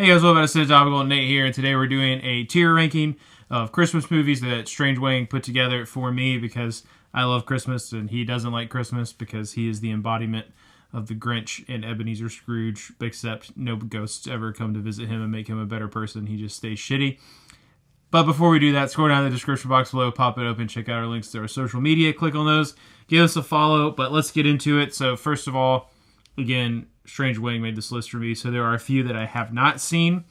Hey guys, welcome back to Topical. Nate here, and today we're doing a tier ranking of Christmas movies that Strange Wang put together for me because I love Christmas and he doesn't like Christmas because he is the embodiment of the Grinch and Ebenezer Scrooge, except no ghosts ever come to visit him and make him a better person. He just stays shitty. But before we do that, scroll down in the description box below, pop it open, check out our links to our social media, click on those, give us a follow, but let's get into it. So first of all, again, Strange Wang made this list for me, so there are a few that I have not seen.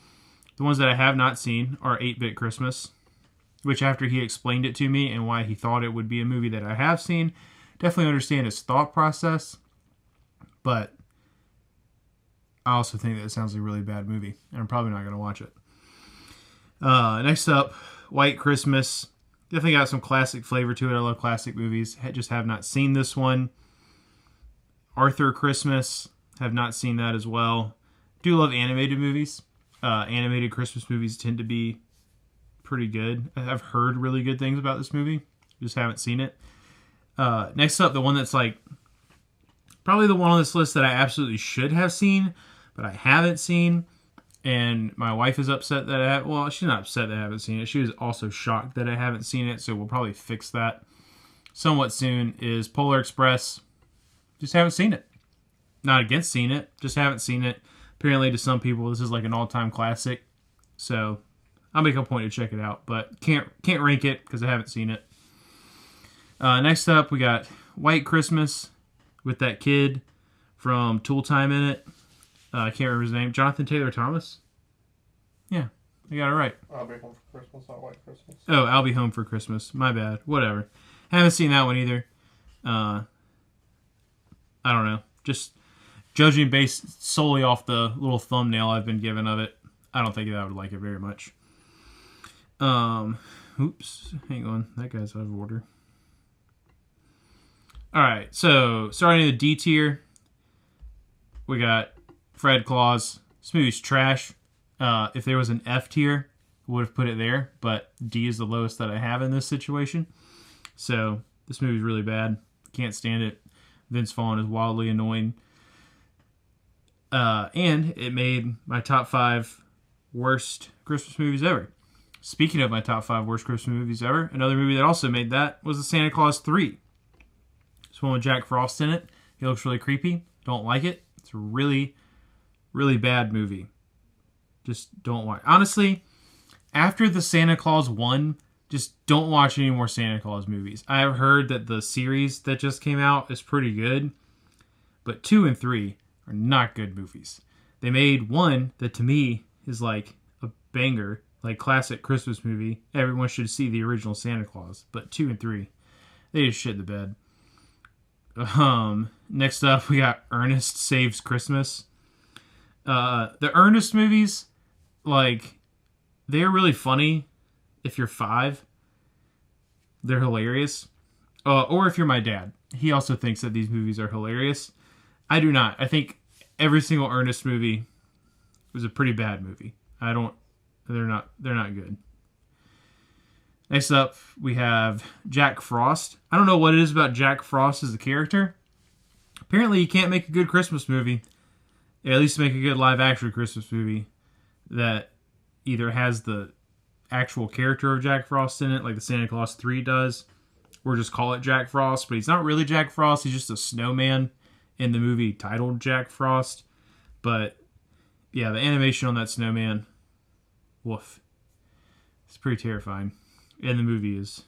The ones that I have not seen are 8-Bit Christmas, which after he explained it to me and why he thought it would be a movie that I have seen, definitely understand his thought process, but I also think that it sounds like a really bad movie, and I'm probably not going to watch it. Next up, White Christmas. Definitely got some classic flavor to it. I love classic movies. Just have not seen this one. Arthur Christmas. Have not seen that as well. Do love animated movies. Animated Christmas movies tend to be pretty good. I've heard really good things about this movie. Just haven't seen it. Next up, the one that's like probably the one on this list that I absolutely should have seen, but I haven't seen. And my wife is upset that I have. Well, she's not upset that I haven't seen it. She was also shocked that I haven't seen it, so we'll probably fix that somewhat soon. Is Polar Express. Just haven't seen it. Not against seeing it, just haven't seen it. Apparently to some people this is like an all-time classic, so I'll make a point to check it out, but can't rank it because I haven't seen it. Next up, we got White Christmas with that kid from Tool Time in it. I can't remember his name. Jonathan Taylor Thomas? Yeah, I got it right. I'll Be Home for Christmas, not White Christmas. Oh, I'll Be Home for Christmas. My bad. Whatever. Haven't seen that one either. I don't know. Just judging based solely off the little thumbnail I've been given of it, I don't think that I would like it very much. Oops. Hang on. That guy's out of order. Alright, so starting in the D tier, we got Fred Claus. This movie's trash. If there was an F tier, I would have put it there, but D is the lowest that I have in this situation. So, this movie's really bad. Can't stand it. Vince Vaughn is wildly annoying. And it made my top 5 worst Christmas movies ever. Speaking of my top 5 worst Christmas movies ever, another movie that also made that was The Santa Claus 3. This one with Jack Frost in it. He looks really creepy. Don't like it. It's a really, really bad movie. Just don't watch. Honestly, after the Santa Claus 1, just don't watch any more Santa Claus movies. I have heard that the series that just came out is pretty good, but 2 and 3 are not good movies. They made 1 that to me is like a banger, like classic Christmas movie. Everyone should see the original Santa Claus. But 2 and 3, they just shit the bed. Next up, we got Ernest Saves Christmas. The Ernest movies, like, they're really funny if you're 5. They're hilarious. Or if you're my dad. He also thinks that these movies are hilarious. I do not. I think every single Ernest movie was a pretty bad movie. They're not good. Next up, we have Jack Frost. I don't know what it is about Jack Frost as a character. Apparently, you can't make a good Christmas movie. At least make a good live-action Christmas movie that either has the actual character of Jack Frost in it, like the Santa Claus 3 does, or just call it Jack Frost. But he's not really Jack Frost. He's just a snowman in the movie titled Jack Frost. But yeah, the animation on that snowman, woof. It's pretty terrifying. And the movie is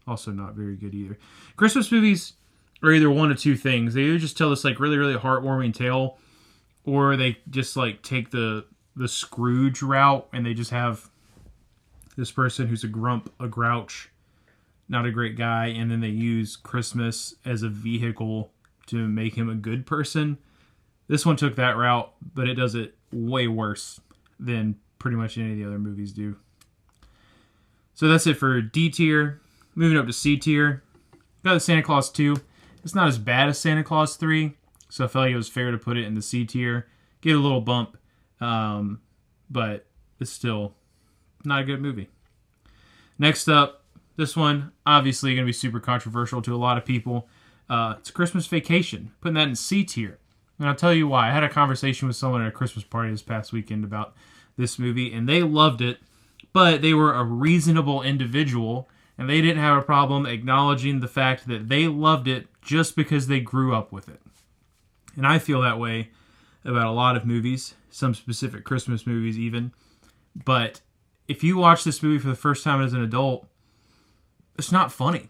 also not very good either. Christmas movies are either one of two things. They either just tell this like really, really heartwarming tale, or they just like take the Scrooge route and they just have this person who's a grump, a grouch, not a great guy, and then they use Christmas as a vehicle to make him a good person. This one took that route, but it does it way worse than pretty much any of the other movies do. So that's it for D tier. Moving up to C tier. Got the Santa Claus 2. It's not as bad as Santa Claus 3, so I felt like it was fair to put it in the C tier. Give it a little bump, but it's still not a good movie. Next up, this one, obviously going to be super controversial to a lot of people. It's Christmas Vacation. Putting that in C tier. And I'll tell you why. I had a conversation with someone at a Christmas party this past weekend about this movie, and they loved it, but they were a reasonable individual, and they didn't have a problem acknowledging the fact that they loved it just because they grew up with it. And I feel that way about a lot of movies, some specific Christmas movies even. But if you watch this movie for the first time as an adult, it's not funny.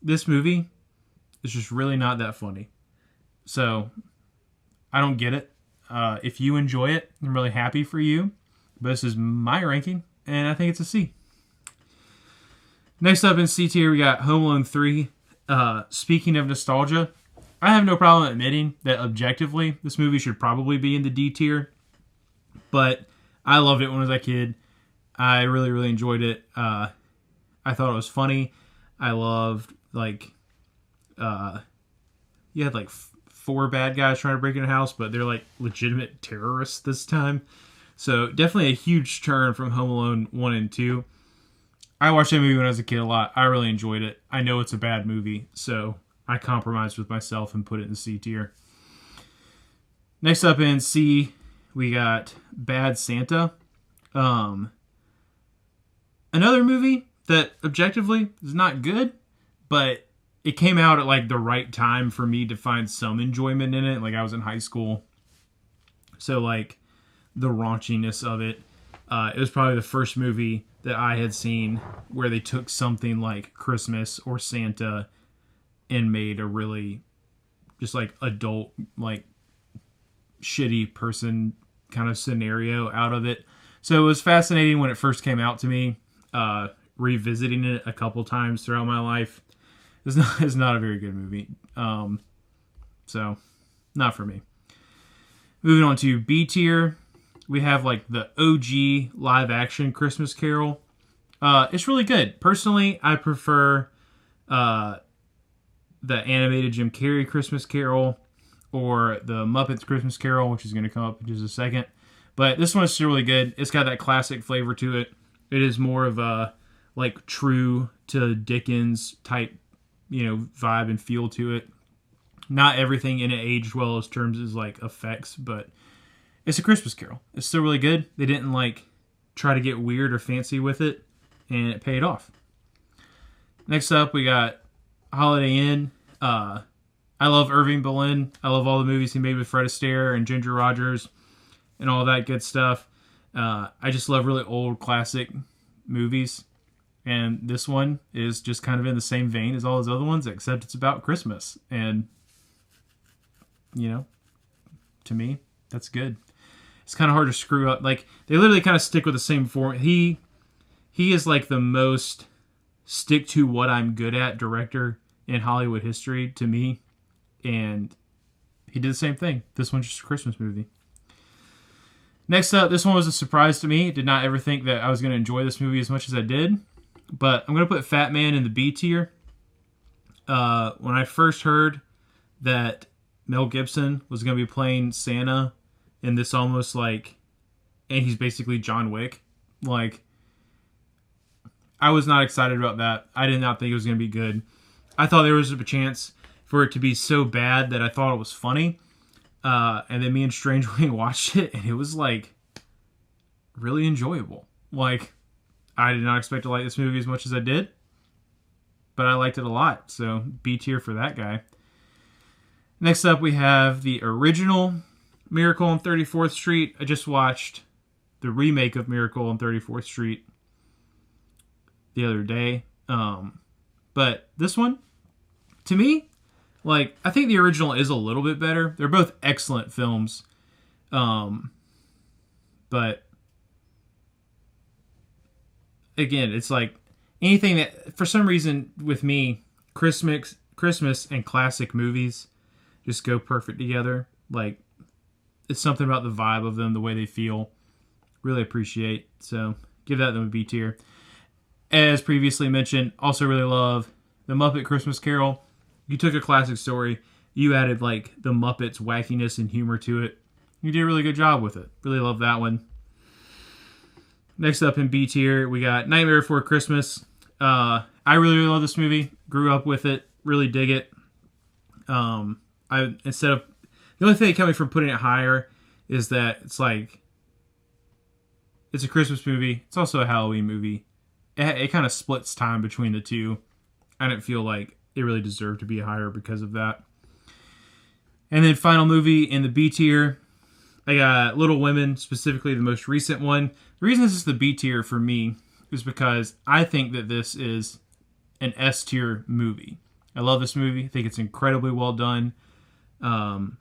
This movie is just really not that funny. So, I don't get it. If you enjoy it, I'm really happy for you. But this is my ranking, and I think it's a C. Next up in C tier, we got Home Alone 3. Speaking of nostalgia, I have no problem admitting that objectively, this movie should probably be in the D tier. But I loved it when I was a kid. I really, really enjoyed it. I thought it was funny. I loved, you had, 4 bad guys trying to break in a house, but they're, legitimate terrorists this time. So, definitely a huge turn from Home Alone 1 and 2. I watched that movie when I was a kid a lot. I really enjoyed it. I know it's a bad movie, so I compromised with myself and put it in the C tier. Next up in C, we got Bad Santa. Another movie that objectively is not good, but it came out at the right time for me to find some enjoyment in it. I was in high school. So the raunchiness of it. It was probably the first movie that I had seen where they took something like Christmas or Santa and made a really just adult, shitty person kind of scenario out of it. So it was fascinating when it first came out to me. Revisiting it a couple times throughout my life. It's not a very good movie. So not for me. Moving on to B tier. We have the OG live action Christmas Carol. It's really good. Personally, I prefer the animated Jim Carrey Christmas Carol or the Muppets Christmas Carol, which is going to come up in just a second. But this one is still really good. It's got that classic flavor to it. It is more of a true to Dickens type, vibe and feel to it. Not everything in it aged well as terms as effects, but it's a Christmas Carol. It's still really good. They didn't try to get weird or fancy with it, and it paid off. Next up, we got Holiday Inn. I love Irving Berlin. I love all the movies he made with Fred Astaire and Ginger Rogers and all that good stuff. I just love really old classic movies. And this one is just kind of in the same vein as all those other ones, except it's about Christmas. And, to me, that's good. It's kind of hard to screw up. They literally kind of stick with the same form. He is the most stick to what I'm good at director in Hollywood history to me. And he did the same thing. This one's just a Christmas movie. Next up, this one was a surprise to me. Did not ever think that I was going to enjoy this movie as much as I did. But I'm going to put Fat Man in the B tier. When I first heard that Mel Gibson was going to be playing Santa in this almost and he's basically John Wick, I was not excited about that. I did not think it was going to be good. I thought there was a chance for it to be so bad that I thought it was funny. And then me and Strange Wing watched it, and it was really enjoyable. I did not expect to like this movie as much as I did, but I liked it a lot. So B tier for that guy. Next up, we have the original Miracle on 34th Street. I just watched the remake of Miracle on 34th Street the other day. But this one, to me, I think the original is a little bit better. They're both excellent films. But again, it's anything that, for some reason, with me, Christmas and classic movies just go perfect together. It's something about the vibe of them, the way they feel. Really appreciate. So, give that them a B tier. As previously mentioned, also really love The Muppet Christmas Carol. You took a classic story, you added the Muppets wackiness and humor to it. You did a really good job with it. Really love that one. Next up in B tier, we got Nightmare Before Christmas. I really, really love this movie. Grew up with it. Really dig it. The only thing that kept me from putting it higher is that it's it's a Christmas movie. It's also a Halloween movie. It kind of splits time between the two. I didn't feel like it really deserved to be higher because of that. And then final movie in the B tier, I got Little Women, specifically the most recent one. The reason this is the B tier for me is because I think that this is an S tier movie. I love this movie. I think it's incredibly well done. Can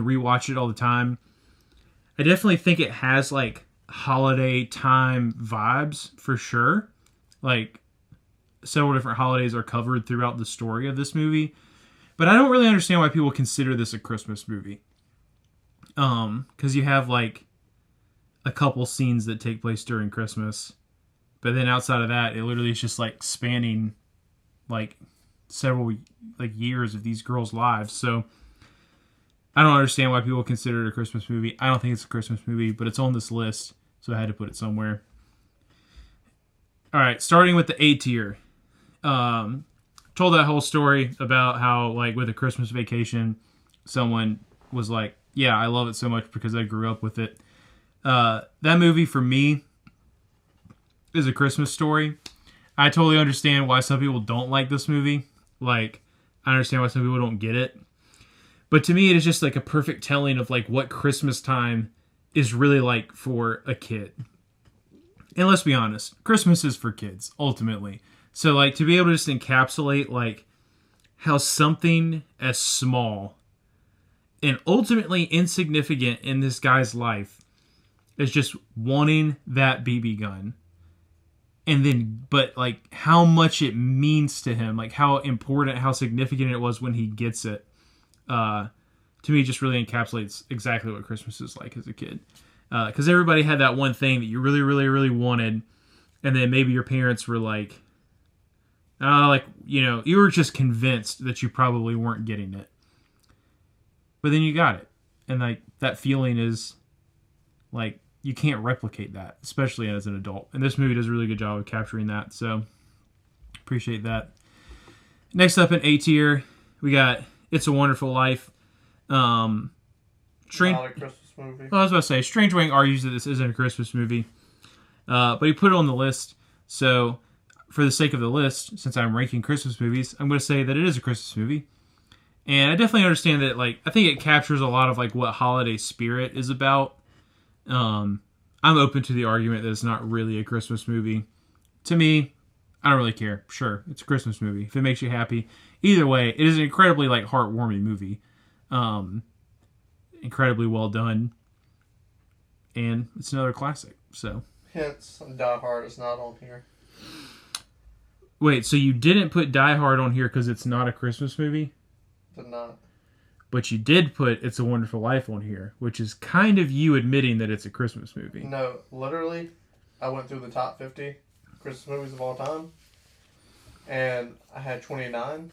rewatch it all the time. I definitely think it has like holiday time vibes for sure. Like several different holidays are covered throughout the story of this movie. But I don't really understand why people consider this a Christmas movie. Because you have like a couple scenes that take place during Christmas. But then outside of that, it literally is just like spanning like several like years of these girls' lives. So I don't understand why people consider it a Christmas movie. I don't think it's a Christmas movie, but it's on this list, so I had to put it somewhere. All right, starting with the A tier. Told that whole story about how, like, with a Christmas Vacation, someone was like, yeah, I love it so much because I grew up with it. That movie, for me, is a Christmas story. I totally understand why some people don't like this movie. Like, I understand why some people don't get it. But to me, it is just like a perfect telling of like what Christmas time is really like for a kid. And let's be honest, Christmas is for kids, ultimately. So like to be able to just encapsulate like how something as small and ultimately insignificant in this guy's life is just wanting that BB gun. And then, but like how much it means to him, like how important, how significant it was when he gets it. To me, just really encapsulates exactly what Christmas is like as a kid. Because everybody had that one thing that you really, really, really wanted, and then maybe your parents were like, you were just convinced that you probably weren't getting it, but then you got it, and like that feeling is like you can't replicate that, especially as an adult. And this movie does a really good job of capturing that, so appreciate that. Next up in A tier, we got It's a Wonderful Life. Not a Christmas movie. Well, I was about to say, Strange Wang argues that this isn't a Christmas movie, but he put it on the list. So, for the sake of the list, since I'm ranking Christmas movies, I'm going to say that it is a Christmas movie. And I definitely understand that, like, I think it captures a lot of, like, what holiday spirit is about. I'm open to the argument that it's not really a Christmas movie. To me, I don't really care. Sure, it's a Christmas movie. If it makes you happy. Either way, it is an incredibly, like, heartwarming movie. Incredibly well done. And it's another classic, so. Hence, Die Hard is not on here. Wait, so you didn't put Die Hard on here because it's not a Christmas movie? Did not. But you did put It's a Wonderful Life on here, which is kind of you admitting that it's a Christmas movie. No, literally, I went through the top 50 Christmas movies of all time, and I had 29,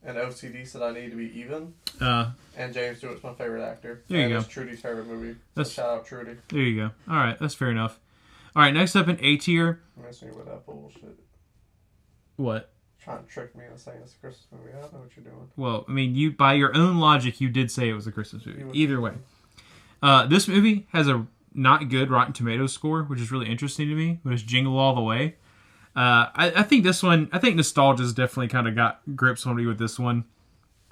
and OCD said I need to be even, and James Stewart's my favorite actor. There you go. It's Trudy's favorite movie. So shout out Trudy. There you go. All right, that's fair enough. All right, next up in A tier. I'm messing with that bullshit. What? Trying to trick me into saying it's a Christmas movie. I don't know what you're doing. Well, I mean, you by your own logic, you did say it was a Christmas movie. Either way. This movie has a not good Rotten Tomatoes score, which is really interesting to me, but it's Jingle All the Way. I think this one, I think nostalgia's definitely kind of got grips on me with this one.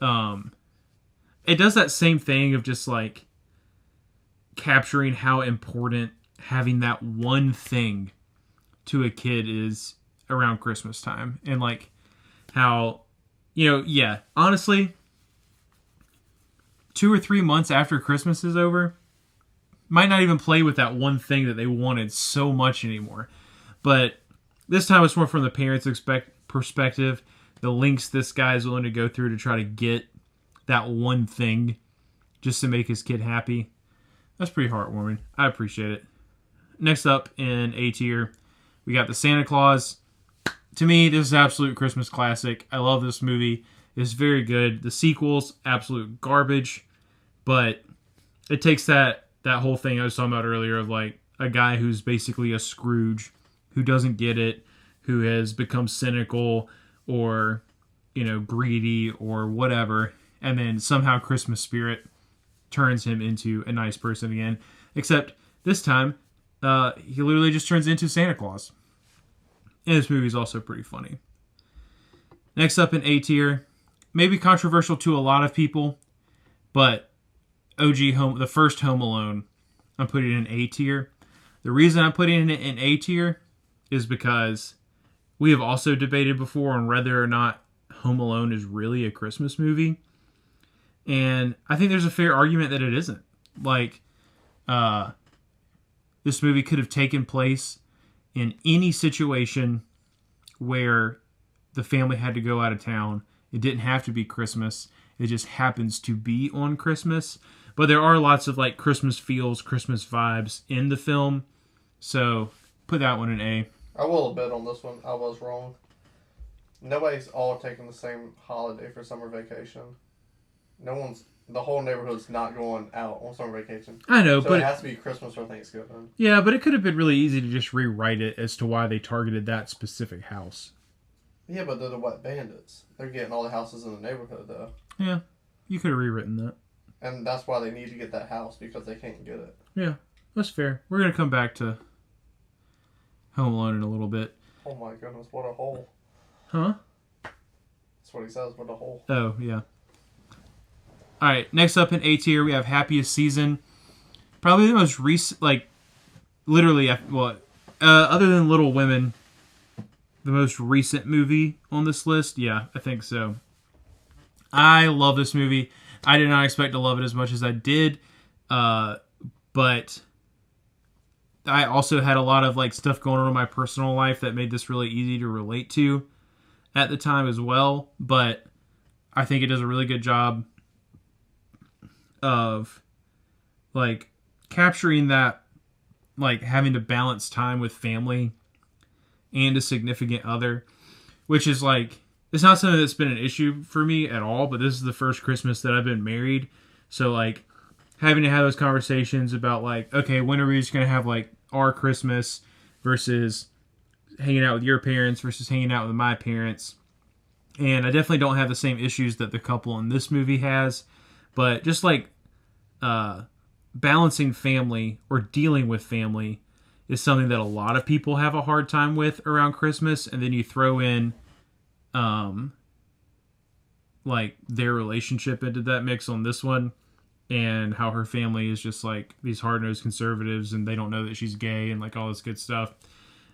It does that same thing of just like capturing how important having that one thing to a kid is around Christmas time. And like how, honestly, 2 or 3 months after Christmas is over, might not even play with that one thing that they wanted so much anymore. But this time it's more from the parents' perspective, the lengths this guy is willing to go through to try to get that one thing just to make his kid happy. That's pretty heartwarming. I appreciate it. Next up in A tier, we got The Santa Claus. To me, this is an absolute Christmas classic. I love this movie. It's very good. The sequel's absolute garbage, but it takes that whole thing I was talking about earlier of like a guy who's basically a Scrooge, who doesn't get it, who has become cynical or, greedy or whatever, and then somehow Christmas spirit turns him into a nice person again. Except this time, he literally just turns into Santa Claus. And this movie is also pretty funny. Next up in A tier, maybe controversial to a lot of people, but the first Home Alone, I'm putting it in A tier. The reason I'm putting it in A tier is because we have also debated before on whether or not Home Alone is really a Christmas movie. And I think there's a fair argument that it isn't. Like, this movie could have taken place in any situation where the family had to go out of town. It didn't have to be Christmas. It just happens to be on Christmas. But there are lots of like Christmas feels, Christmas vibes in the film. So put that one in A. I will admit on this one, I was wrong. Nobody's all taking the same holiday for summer vacation. The whole neighborhood's not going out on summer vacation. I know, so but it has to be Christmas or Thanksgiving. Yeah, but it could have been really easy to just rewrite it as to why they targeted that specific house. Yeah, but they're the wet bandits. They're getting all the houses in the neighborhood, though. Yeah, you could have rewritten that. And that's why they need to get that house, because they can't get it. Yeah, that's fair. We're going to come back to Home Alone in a little bit. Oh my goodness, what a hole. Huh? That's what he says, what a hole. Oh, yeah. Alright, next up in A tier, we have Happiest Season. Probably the most recent, like, literally, other than Little Women, the most recent movie on this list. Yeah, I think so. I love this movie. I did not expect to love it as much as I did, but I also had a lot of like stuff going on in my personal life that made this really easy to relate to at the time as well. But I think it does a really good job of like capturing that, like having to balance time with family and a significant other, which is like, it's not something that's been an issue for me at all, but this is the first Christmas that I've been married. So like having to have those conversations about like, okay, when are we just going to have like our Christmas versus hanging out with your parents versus hanging out with my parents. And I definitely don't have the same issues that the couple in this movie has, but just like balancing family or dealing with family is something that a lot of people have a hard time with around Christmas. And then you throw in like their relationship into that mix on this one, and how her family is just like these hard-nosed conservatives and they don't know that she's gay and like all this good stuff.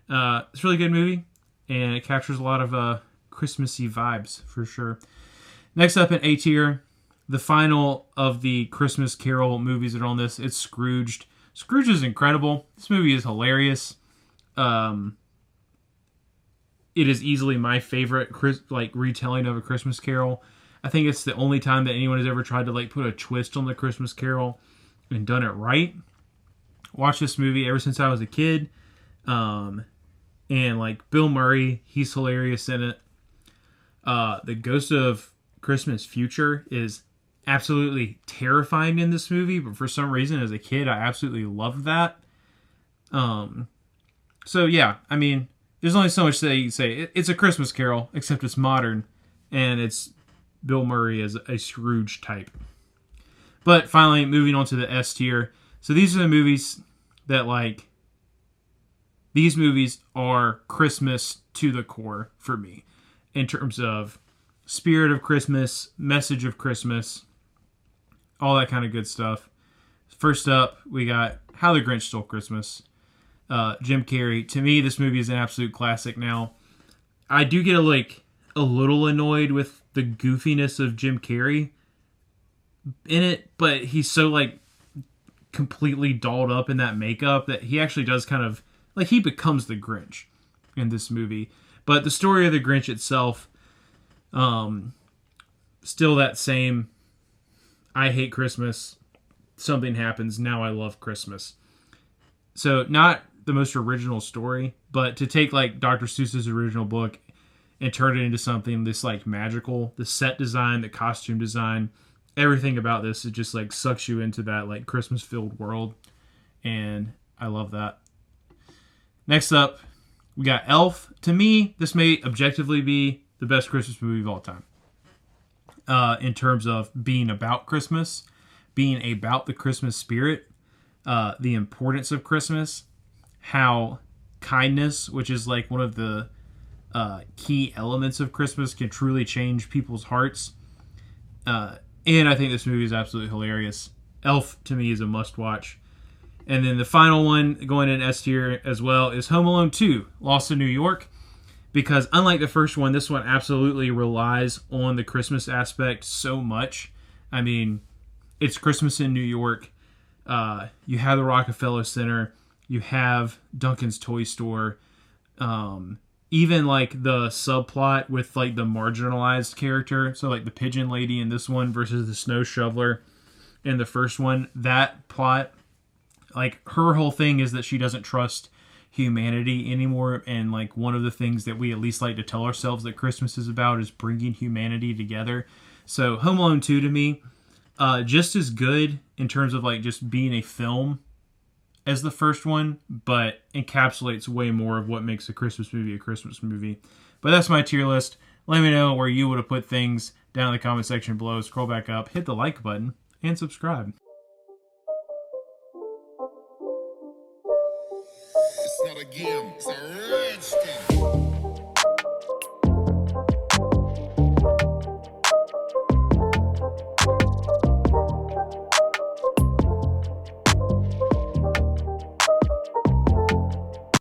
It's a really good movie, and it captures a lot of Christmassy vibes for sure. Next up in A tier, the final of the Christmas Carol movies that are on this, it's Scrooged. Scrooge is incredible. This movie is hilarious. It is easily my favorite retelling of A Christmas Carol. I think it's the only time that anyone has ever tried to like put a twist on the Christmas Carol and done it right. Watched this movie ever since I was a kid. And like Bill Murray, he's hilarious in it. The Ghost of Christmas Future is absolutely terrifying in this movie, but for some reason as a kid I absolutely loved that. So yeah, I mean, there's only so much that you can say. It's a Christmas Carol, except it's modern, and it's Bill Murray as a Scrooge type. But finally, moving on to the S tier. So these are the movies that like, these movies are Christmas to the core for me, in terms of spirit of Christmas, message of Christmas, all that kind of good stuff. First up, we got How the Grinch Stole Christmas. Jim Carrey. To me, this movie is an absolute classic now. I do get a little annoyed with the goofiness of Jim Carrey in it, but he's so like completely dolled up in that makeup that he actually does kind of like, he becomes the Grinch in this movie. But the story of the Grinch itself, still that same, I hate Christmas, something happens, now I love Christmas. So not the most original story, but to take like Dr. Seuss's original book and turn it into something this like magical, the set design, the costume design, everything about this, it just like sucks you into that like Christmas filled world, and I love that. Next up, we got Elf. To me, this may objectively be the best Christmas movie of all time. In terms of being about Christmas, being about the Christmas spirit, the importance of Christmas. how kindness, which is like one of the key elements of Christmas, can truly change people's hearts. And I think this movie is absolutely hilarious. Elf, to me, is a must-watch. And then the final one, going in S tier as well, is Home Alone 2, Lost in New York. Because unlike the first one, this one absolutely relies on the Christmas aspect so much. I mean, it's Christmas in New York. You have the Rockefeller Center. You have Duncan's Toy Store. Even like the subplot with like the marginalized character. So like the pigeon lady in this one versus the snow shoveler in the first one. That plot, like her whole thing is that she doesn't trust humanity anymore, and like one of the things that we at least like to tell ourselves that Christmas is about is bringing humanity together. So Home Alone 2 to me, just as good in terms of like just being a film as the first one, but encapsulates way more of what makes a Christmas movie a Christmas movie. But that's my tier list. Let me know where you would have put things down in the comment section below. Scroll back up, hit the like button, and subscribe. It's not a game, it's a rich thing.